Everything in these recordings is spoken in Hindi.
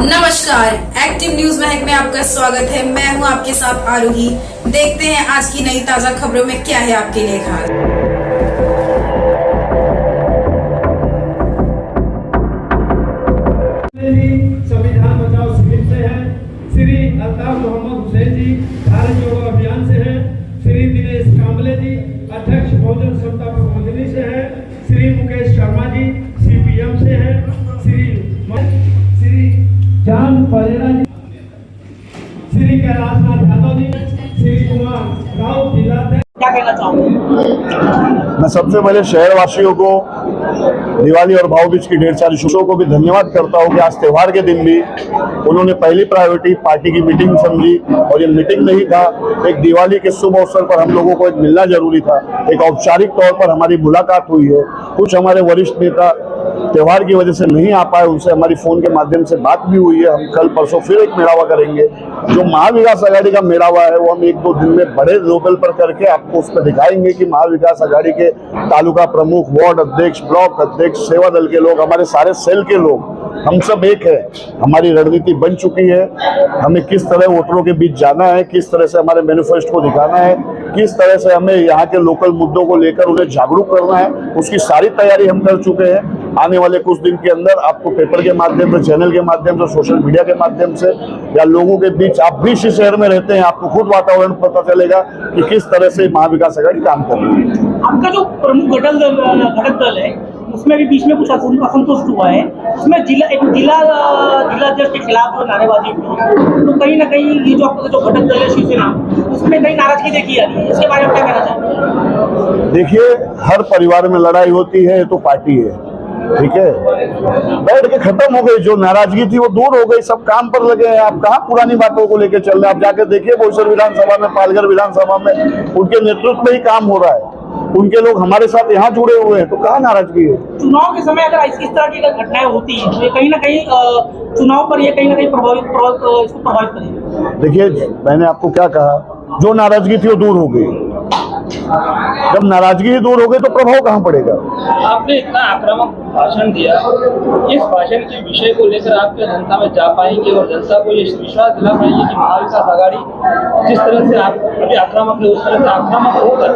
नमस्कार, एक्टिव न्यूज महक में आपका स्वागत है। मैं हूं आपके साथ आरोही। देखते हैं आज की नई ताजा खबरों में क्या है आपके लिए खास। संविधान बचाओ शिविर से है, श्री अल्ताफ मोहम्मद हुसैन जी भारत जोड़ो अभियान से है, श्री दिनेश कांबले जी अध्यक्ष बहुजन समता प्रबंधनी से है, श्री मुकेश शर्मा जी सीपीएम से है, श्री जान परेरा जी, श्री कैलाशनाथ यादव जी, श्री कुमार राव जिला। क्या कहना चाहूँगा? मैं सबसे पहले शहरवासियों को दिवाली और भाव बीज की ढेर सारी शुभकामनाओं को भी धन्यवाद करता हूँ कि आज त्योहार के दिन भी उन्होंने पहली प्रायोरिटी पार्टी की मीटिंग समझी। और ये मीटिंग नहीं था, एक दिवाली के शुभ अवसर पर हम लोगों को एक मिलना जरूरी था। एक औपचारिक तौर पर हमारी मुलाकात हुई है। कुछ हमारे वरिष्ठ नेता त्योहार की वजह से नहीं आ पाए, उनसे हमारी फोन के माध्यम से बात भी हुई है। हम कल परसों फिर एक मेड़ावा करेंगे। जो महाविकास आघाड़ी का मेड़ावा है वो हम 1-2 दिन में बड़े लेवल पर करके आपको उस पर दिखाएंगे कि महाविकास आघाड़ी के तालुका प्रमुख, वार्ड अध्यक्ष, ब्लॉक अध्यक्ष, सेवा दल के लोग, हमारे सारे सेल के लोग, हम सब एक है। हमारी रणनीति बन चुकी है। हमें किस तरह वोटरों के बीच जाना है, किस तरह से हमारे मैनिफेस्टो को दिखाना है, किस तरह से हमें यहाँ के लोकल मुद्दों को लेकर उन्हें जागरूक करना है, उसकी सारी तैयारी हम कर चुके हैं। आने वाले कुछ दिन के अंदर आपको पेपर के माध्यम से, चैनल के माध्यम से, सोशल मीडिया के माध्यम से या लोगों के बीच, आप भी इसी शहर में रहते हैं, आपको खुद वातावरण पता चलेगा कि किस तरह से महाविकास आघाड़ी काम कर रही है। आपका जो प्रमुख घटक दल है उसमें भी बीच में कुछ असंतुष्ट हुआ है। उसमें जिला जज के खिलाफ जो नारेबाजी हुई, तो कहीं ना कहीं ये जो आपका जो घटक दल है शिवसेना, उसमें कहीं नाराजगी देखी जा रही है। इसके बारे में क्या कहना चाहेंगे? देखिए, हर परिवार में लड़ाई होती है, तो पार्टी है, ठीक है, बैठ के खत्म हो गई। जो नाराजगी थी वो दूर हो गई, सब काम पर लगे हैं। आप कहाँ पुरानी बातों को लेकर चल रहे हैं? आप जाके देखिए बोईसर विधानसभा में, पालघर विधानसभा में उनके नेतृत्व में ही काम हो रहा है। उनके लोग हमारे साथ यहाँ जुड़े हुए हैं, तो कहाँ नाराजगी है? चुनाव के समय अगर इस तरह की घटनाएं होती हैं तो ये कहीं ना कहीं चुनाव पर ये कहीं ना कहीं इसको प्रभावित करेगी। देखिए, मैंने आपको क्या कहा, जो नाराजगी थी वो दूर हो गई। जब नाराजगी ही दूर हो गई तो प्रभाव कहाँ पड़ेगा? आपने इतना आक्रामक भाषण दिया, इस भाषण के विषय को लेकर आप क्या जनता में जा पाएंगे और जनता को ये विश्वास दिला पाएंगे कि महाविकास आघाड़ी जिस तरह से आप अभी आक्रामक है उस तरह से आक्रामक होकर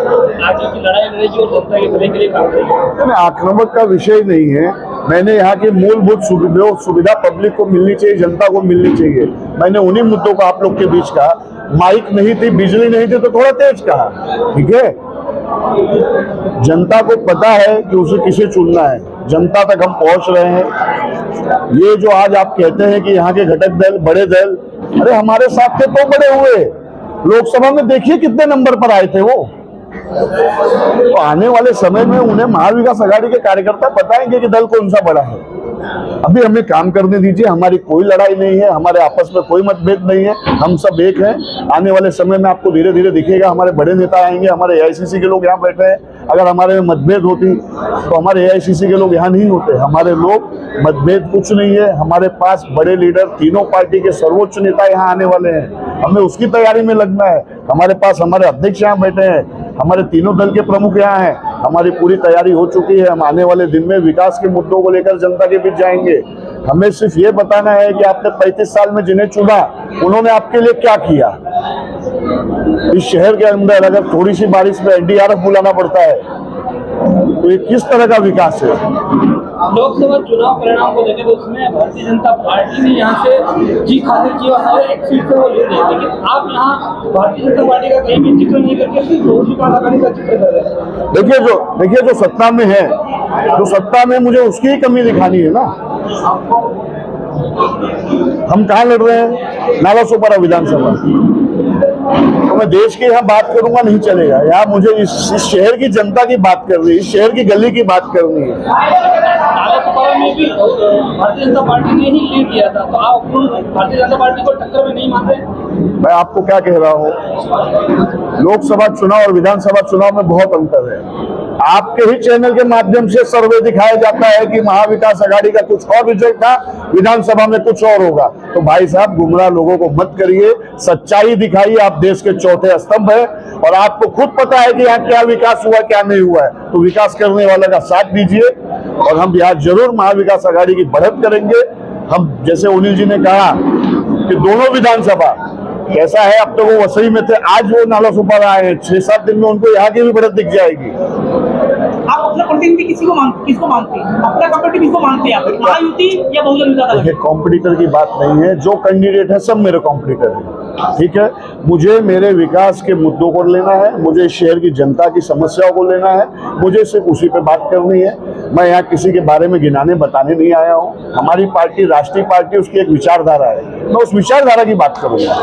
आगे की लड़ाई लड़ेगी और जनता के भले के लिए काम करेगी? आक्रामक का विषय नहीं है। मैंने यहाँ की मूलभूत सुविधा पब्लिक को मिलनी चाहिए, जनता को मिलनी चाहिए। मैंने उन्हीं मुद्दों को आप लोग के बीच कहा। माइक नहीं थी, बिजली नहीं थी, तो थोड़ा तेज कहा, ठीक है। जनता को पता है कि उसे किसे चुनना है, जनता तक हम पहुंच रहे हैं। ये जो आज आप कहते हैं कि यहाँ के घटक दल, बड़े दल, अरे हमारे साथ थे तो बड़े हुए। लोकसभा में देखिए कितने नंबर पर आए थे वो। तो आने वाले समय में उन्हें महाविकास आघाड़ी के कार्यकर्ता बताएंगे कि दल कौन सा बड़ा है। अभी हमें काम करने दीजिए। हमारी कोई लड़ाई नहीं है, हमारे आपस में कोई मतभेद नहीं है, हम सब एक हैं। आने वाले समय में आपको धीरे धीरे दिखेगा। हमारे बड़े नेता आएंगे, हमारे एआईसीसी के लोग यहाँ बैठे हैं। अगर हमारे में मतभेद होती तो हमारे एआईसीसी के लोग यहाँ नहीं होते। हमारे लोग, मतभेद कुछ नहीं है। हमारे पास बड़े लीडर, तीनों पार्टी के सर्वोच्च नेता यहाँ आने वाले हैं, हमें उसकी तैयारी में लगना है। हमारे पास हमारे अध्यक्ष यहाँ बैठे हैं, हमारे तीनों दल के प्रमुख यहाँ हैं। हमारी पूरी तैयारी हो चुकी है। हम आने वाले दिन में विकास के मुद्दों को लेकर जनता के बीच जाएंगे। हमें सिर्फ ये बताना है कि आपने 35 साल में जिन्हें चुना उन्होंने आपके लिए क्या किया। इस शहर के अंदर अगर थोड़ी सी बारिश में एनडीआरएफ बुलाना पड़ता है तो ये किस तरह का विकास है? लोकसभा चुनाव परिणाम को देखें तो उसमें भारतीय जनता पार्टी ने यहाँ से जीत हासिल की और हर एक सीट से वो ले रही है, लेकिन आप यहाँ भारतीय जनता पार्टी का कहीं भी जिक्र नहीं करके सिर्फ महाविकास आघाड़ी का जिक्र कर रहे हैं। देखिए जो सत्ता में है, जो सत्ता में, मुझे उसकी ही कमी दिखानी है ना। हम कहाँ लड़ रहे हैं? नालासोपारा विधानसभा। तो मैं देश की यहाँ बात करूंगा नहीं चलेगा। यहाँ मुझे इस शहर की जनता की बात करनी है, इस शहर की गली की बात करनी है। नालासोपारा में भी भारतीय जनता पार्टी ने ही लीड किया था, तो आप भारतीय जनता पार्टी को टक्कर में नहीं मान रहे? मैं आपको क्या कह रहा हूँ, लोकसभा चुनाव और विधानसभा चुनाव में बहुत अंतर है। आपके ही चैनल के माध्यम से सर्वे दिखाया जाता है कि महाविकास आघाड़ी का कुछ और रिजल्ट था, विधानसभा में कुछ और होगा। तो भाई साहब, गुमराह लोगों को मत करिए, सच्चाई दिखाइए। आप देश के चौथे स्तंभ है और आपको खुद पता है कि यहाँ क्या विकास हुआ, क्या नहीं हुआ है। तो विकास करने वाले का साथ दीजिए और हम यहाँ जरूर महाविकास आघाड़ी की बढ़त करेंगे। हम जैसे अनिल जी ने कहा कि दोनों विधानसभा कैसा है, अब तो वो वसई में थे, आज वो नाला सुपारा आए हैं, 6-7 दिन में उनको यहाँ की भी बढ़त दिख जाएगी। आप अपना प्रतिनिधि किसको मानते हैं? अपना कॉम्पिटिटर किसको मानते हैं आप? महायुति या बहुजन जनता दल? देखिए, कॉम्पिटिटर की बात नहीं है, जो कैंडिडेट है सब मेरे कॉम्पिटिटर हैं, ठीक है। मुझे मेरे विकास के मुद्दों को लेना है, मुझे शहर की जनता की समस्याओं को लेना है, मुझे सिर्फ उसी पे बात करनी है। मैं यहाँ किसी के बारे में गिनाने बताने नहीं आया हूँ। हमारी पार्टी राष्ट्रीय पार्टी, उसकी एक विचारधारा है, मैं उस विचारधारा की बात करूँगा।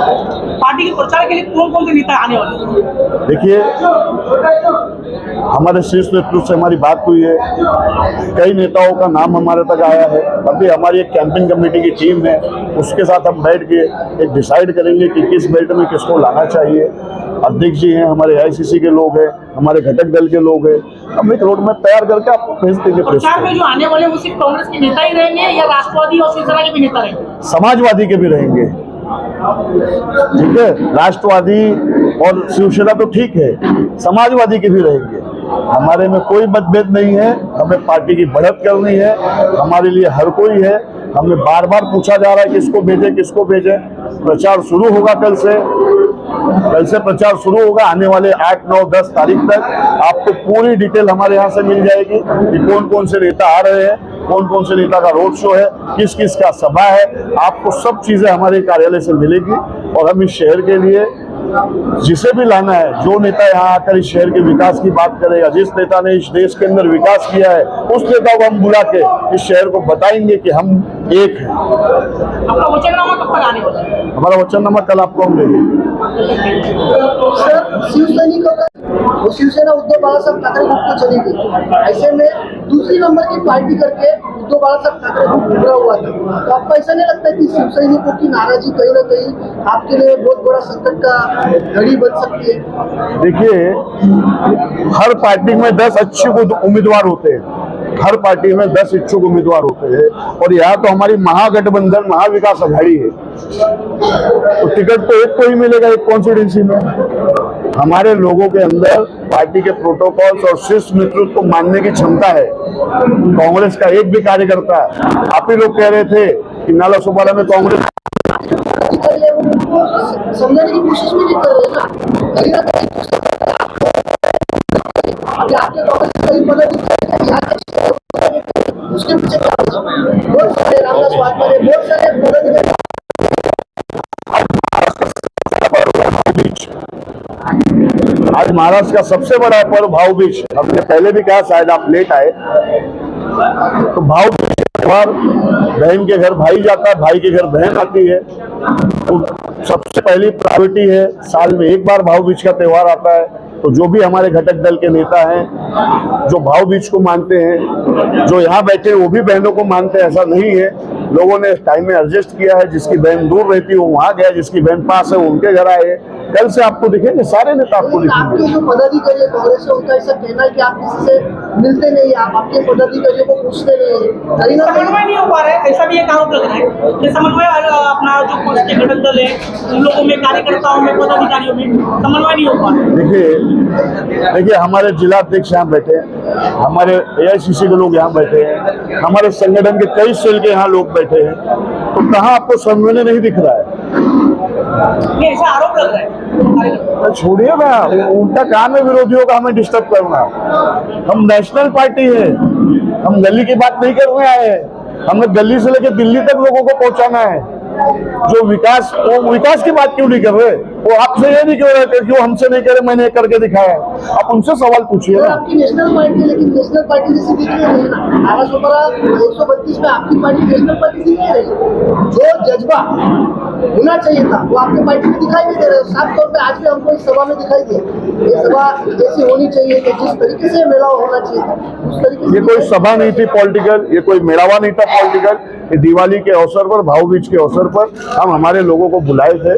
पार्टी के प्रचार के लिए कौन कौन से नेता आने वाले? देखिए, हमारे शीर्ष नेतृत्व से हमारी बात हुई है, कई नेताओं का नाम हमारे तक आया है। अभी हमारी एक कैंपिंग कमेटी की टीम है, उसके साथ हम बैठ के एक डिसाइड करेंगे कि किस बेल्ट में किसको लाना चाहिए। अध्यक्ष जी हैं, हमारे AICC के लोग हैं, हमारे घटक दल के लोग हैं, हम एक रोड मैप तैयार करके आपको भेज देंगे। प्रचार में जो आने वाले वो सिर्फ कांग्रेस के नेता ही रहेंगे या राष्ट्रवादी और शिवसेना के भी नेता रहेंगे? समाजवादी के भी रहेंगे, ठीक है। राष्ट्रवादी और शिवसेना तो ठीक है, समाजवादी के भी रहेंगे। हमारे में कोई मतभेद नहीं है, हमें पार्टी की बढ़त करनी है, हमारे लिए हर कोई है। हमें बार बार पूछा जा रहा है किसको भेजें। प्रचार शुरू होगा कल से प्रचार शुरू होगा। आने वाले 8, 9, 10 तारीख तक आपको पूरी डिटेल हमारे यहाँ से मिल जाएगी कि कौन कौन से नेता आ रहे हैं, कौन कौन से नेता का रोड शो है, किस किस का सभा है। आपको सब चीजें हमारे कार्यालय से मिलेगी और हम इस शहर के लिए जिसे भी लाना है, जो नेता यहाँ आकर इस शहर के विकास की बात करेगा, जिस नेता ने इस देश के अंदर विकास किया है, उस नेता को हम बुला के इस शहर को बताएंगे कि हम एक हैं। आपका वचननामा कब तक आने वाला है? हमारा वचननामा कल आपको हम देंगे। सर, शिवसैनिकों का वो शिवसेना उद्धव बाळासाहेब ठाकरे ग्रुप को चली गई, ऐसे में दूसरी नंबर की पार्टी करके उद्धव बाळासाहेब ठाकरे ग्रुप उभरा हुआ था। तो आपको ऐसा नहीं लगता कि शिवसैनिकों की नाराजगी कहीं ना कहीं आपके लिए बहुत बड़ा संकट का घड़ी बन सकती है? देखिए, हर पार्टी में 10 अच्छे उम्मीदवार होते हैं, हर पार्टी में 10 इच्छुक उम्मीदवार होते हैं और यहाँ तो हमारी महागठबंधन महाविकास आघाड़ी है, तो टिकट तो एक को ही मिलेगा एक कॉन्स्टिट्यूंसी में। हमारे लोगों के अंदर पार्टी के प्रोटोकॉल्स और शीर्ष नेतृत्व को मानने की क्षमता है। कांग्रेस का एक भी कार्यकर्ता, आप ही लोग कह रहे थे कि नाला सुपारा में कांग्रेस समझने की कोशिश भी नहीं कर रहे ना, कहीं ना कहीं आपके कांग्रेस कई पदाधिकारी उसके पीछे बहुत सारे रामदास वाधवानी, बहुत सारे पदाधिकारी। आज महाराष्ट्र का सबसे बड़ा पर्व भाऊबीज, हमने पहले भी कहा, शायद आप लेट आए, तो भाऊबीज त्योहार, बहन के घर भाई जाता है, भाई के घर बहन आती है, तो सबसे पहली प्रायोरिटी है। साल में एक बार भाऊबीज का त्योहार आता है, तो जो भी हमारे घटक दल के नेता हैं जो भाऊबीज को मानते हैं, जो यहाँ बैठे हैं वो भी बहनों को मानते हैं, ऐसा नहीं है। लोगों ने टाइम में एडजस्ट किया है, जिसकी बहन दूर रहती है वो वहाँ गया, जिसकी बहन पास है वो उनके घर आए। कल से आपको दिखेंगे, सारे नेता आपको दिखेंगे। आपके जो पदाधिकारी है कांग्रेस से, उनका ऐसा कहना है कि आप किसी से मिलते नहीं, आप आपके पदाधिकारियों को पूछते नहीं, कहीं ना कहीं समन्वय नहीं हो पा रहा है, ऐसा भी एक आरोप लग रहा है कि समन्वय अपना जो पक्ष के घटक दल है उन लोगों में, कार्यकर्ताओं में, पदाधिकारियों में समन्वय नहीं हो पा रहा है। देखिए, हमारे जिला अध्यक्ष यहाँ बैठे हैं, हमारे AICC के लोग यहाँ बैठे हैं, हमारे संगठन के कई सेल के यहाँ लोग बैठे हैं, तो कहाँ आपको समन्वय नहीं दिख रहा है? ये ऐसा आरोप लग रहा है। छोड़िए ना, उनका काम है विरोधियों का हमें डिस्टर्ब करना। हम नेशनल पार्टी है, हम गली की बात नहीं करने आए हैं, हमें गली से लेकर दिल्ली तक लोगों को पहुंचाना है। जो विकास, वो विकास की बात क्यों नहीं कर रहे? वो आपसे ये नहीं क्यों रहे, क्यों हमसे नहीं करे, मैंने करके दिखाया। आप उनसे सवाल पूछिए ना। आपकी नेशनल पार्टी है, लेकिन नेशनल पार्टी जैसी दिख नहीं रही ना। नाला सुपारा 132 में आपकी पार्टी नेशनल पार्टी दिख नहीं रही। जो जज्बा होना चाहिए था वो आपकी पार्टी में दिखाई नहीं दे रहा है। साफ तौर पे आज भी हमको इस सभा में दिखाई दिया। ये सभा जैसी होनी चाहिए कि जिस तरीके से मेला होना चाहिए था उस तरीके से। ये कोई सभा नहीं थी पॉलिटिकल, ये कोई मेलावा नहीं था पॉलिटिकल। ये दिवाली के अवसर पर, भाऊबीज के अवसर पर हम हमारे लोगों को बुलाए थे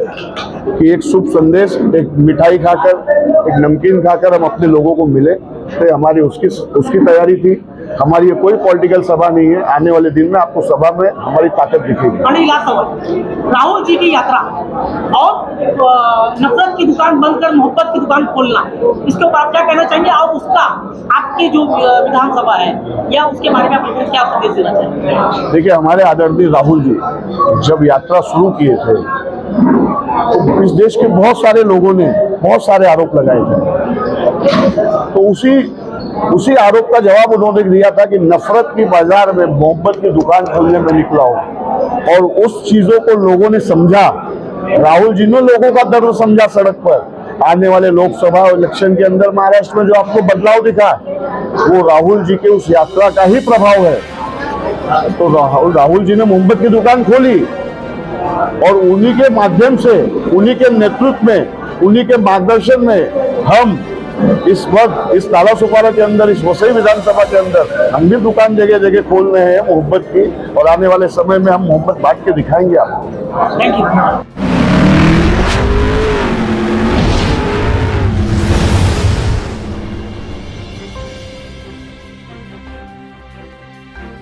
कि एक शुभ संदेश, एक मिठाई खाकर, एक नमकीन खाकर हम अपने लोगों को मिले। पे हमारी उसकी तैयारी थी। हमारी ये कोई पॉलिटिकल सभा नहीं है। आने वाले दिन में आपको सभा में हमारी ताकत दिखेगी। और लास्ट सवाल, राहुल जी की यात्रा और नफरत की दुकान बंद कर मोहब्बत की दुकान खोलना, इसके ऊपर आप क्या कहना चाहेंगे? और उसका आपकी जो विधानसभा है या उसके बारे में आप क्या संदेश देना चाहेंगे? देखिए, हमारे आदरणीय राहुल जी जब यात्रा शुरू किए थे तो इस देश के बहुत सारे लोगों ने बहुत सारे आरोप लगाए थे। तो उसी आरोप का जवाब उन्होंने दिया था कि नफरत की बाजार में मोहब्बत की दुकान खोलने में निकला हो। और उस चीजों को लोगों ने समझा। राहुल जी ने लोगों का दर्द समझा सड़क पर। आने वाले लोकसभा इलेक्शन के अंदर महाराष्ट्र में जो आपको बदलाव दिखा, वो राहुल जी के उस यात्रा का ही प्रभाव है। तो राहुल जी ने मोहब्बत की दुकान खोली और उन्हीं के माध्यम से, उन्हीं के नेतृत्व में, उन्हीं के मार्गदर्शन में हम इस वक्त इस ताला सुपारा के अंदर, इस वसई विधानसभा के अंदर हम भी दुकान जगह जगह खोल रहे हैं मोहब्बत की। और आने वाले समय में हम मोहब्बत बांट के दिखाएंगे आपको। Thank you.